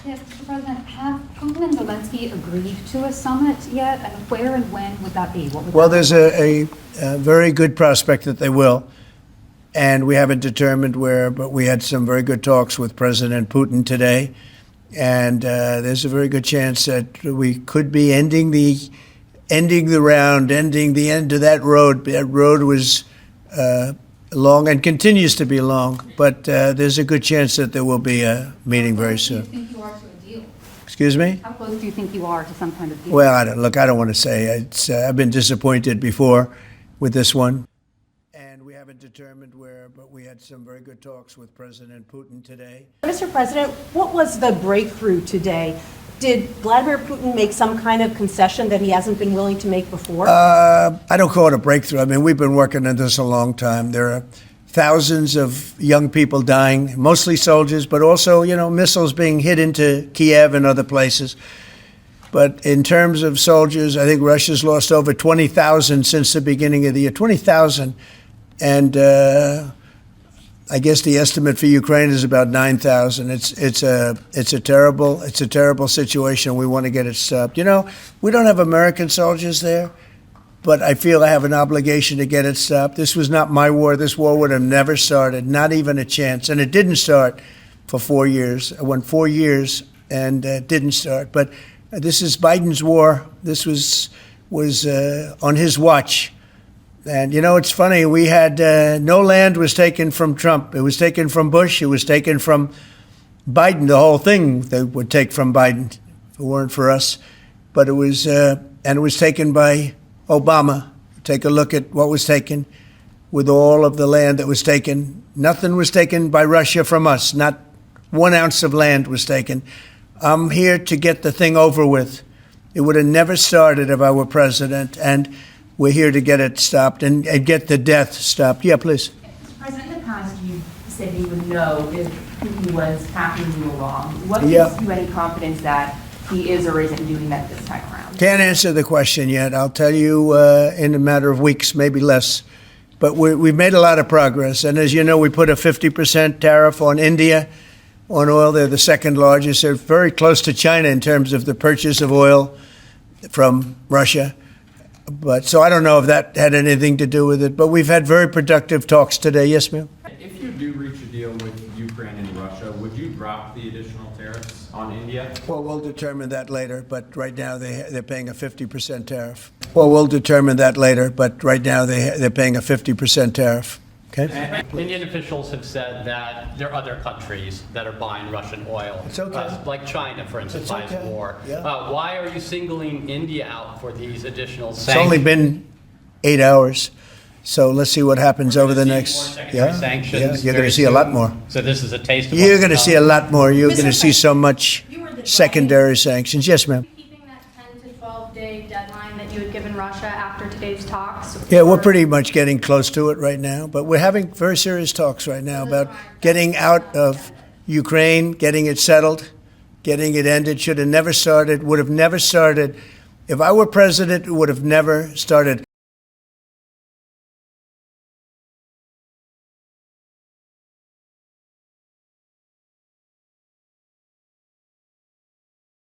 Yes, Mr. President, have Putin and Zelenskyy agreed to a summit yet? And where and when would that be? What would Well, that there's a very good prospect that they will. And we haven't determined where, but we had some very good talks with President Putin today. And there's a very good chance that we could be ending the round, ending the end of that road. That road was long and continues to be long, but there's a good chance that there will be a meeting very soon. How close do you think you are to a deal? Excuse me? How close do you think you are to some kind of deal? Well, I don't want to say. I've been disappointed before with this one. And we haven't determined where, but we had some very good talks with President Putin today. Mr. President, what was the breakthrough today? Did Vladimir Putin make some kind of concession that he hasn't been willing to make before? I don't call it a breakthrough. I mean, we've been working on this a long time. There are thousands of young people dying, mostly soldiers, but also, missiles being hit into Kiev and other places. But in terms of soldiers, I think Russia's lost over 20,000 since the beginning of the year. 20,000. And I guess the estimate for Ukraine is about 9,000. It's a terrible situation. We want to get it stopped. We don't have American soldiers there, but I feel I have an obligation to get it stopped. This was not my war. This war would have never started, not even a chance. And it didn't start for 4 years. It went 4 years and it didn't start. But this is Biden's war. This was on his watch. And, it's funny, we had no land was taken from Trump. It was taken from Bush. It was taken from Biden. The whole thing they would take from Biden if it weren't for us. But it was taken by Obama. Take a look at what was taken with all of the land that was taken. Nothing was taken by Russia from us. Not 1 ounce of land was taken. I'm here to get the thing over with. It would have never started if I were president. And we're here to get it stopped and get the death stopped. Yeah, please. President, in the past, you said you would know if Putin was passing you along. What gives you any confidence that he is or isn't doing that this time around? Can't answer the question yet. I'll tell you in a matter of weeks, maybe less. But we've made a lot of progress. And as you know, we put a 50% tariff on India on oil. They're the second largest. They're very close to China in terms of the purchase of oil from Russia. But so I don't know if that had anything to do with it, but we've had very productive talks today. Yes, ma'am. If you do reach a deal with Ukraine and Russia, would you drop the additional tariffs on India? Well, we'll determine that later, but right now they're paying a 50% tariff. Well, we'll determine that later, but right now they're paying a 50% tariff. Okay. Indian officials have said that there are other countries that are buying Russian oil. It's okay. Like China, for instance, It's buys okay. more. Yeah. Why are you singling India out for these additional It's sanctions? only been 8 hours, so let's see what happens over the next. Sanctions You're going very to see a lot soon. more. So this is a taste of You're what's going to to see a come. lot more. You're going to see so much You were the secondary sanctions. Yes, ma'am. Keeping that 10 to 12-day deadline that you had given Russia after today's talks? Yeah, we're pretty much getting close to it right now, but we're having very serious talks right now about getting out of Ukraine, getting it settled, getting it ended. Should have never started, would have never started. If I were president, it would have never started.